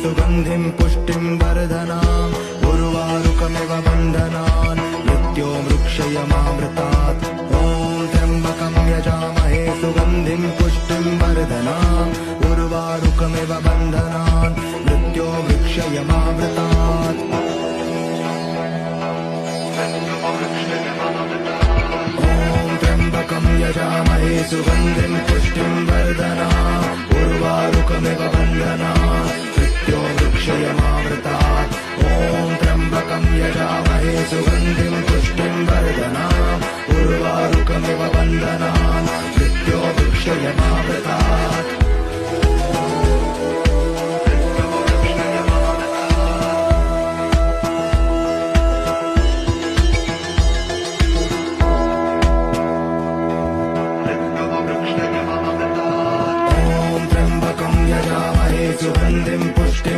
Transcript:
सुगन्धिं पुष्टिं वर्धनाम् उर्वारुकमिव बन्धनान् मृत्यो वृक्षयमामृतात् ॐ त्र्यम्बकं यजामहे सुगन्धिं पुष्टिं वर्धनाम् उर्वारुकमिव बन्धनान् मृत्यो वृक्षयमामृतात् यजामहे सुगन्धिं पुष्टिं वर्धनाम् उर्वारुकमिव बन्धनान् मृत्यो वृक्षयमामृतात् ॐ त्र्यम्बकं यजामहे सुगन्धिं पुष्टिं वर्धनाम् उर्वारुकमिव बन्धनान् मृत्यो वृक्षयमामृतात् सुगन्धिं पुष्टिं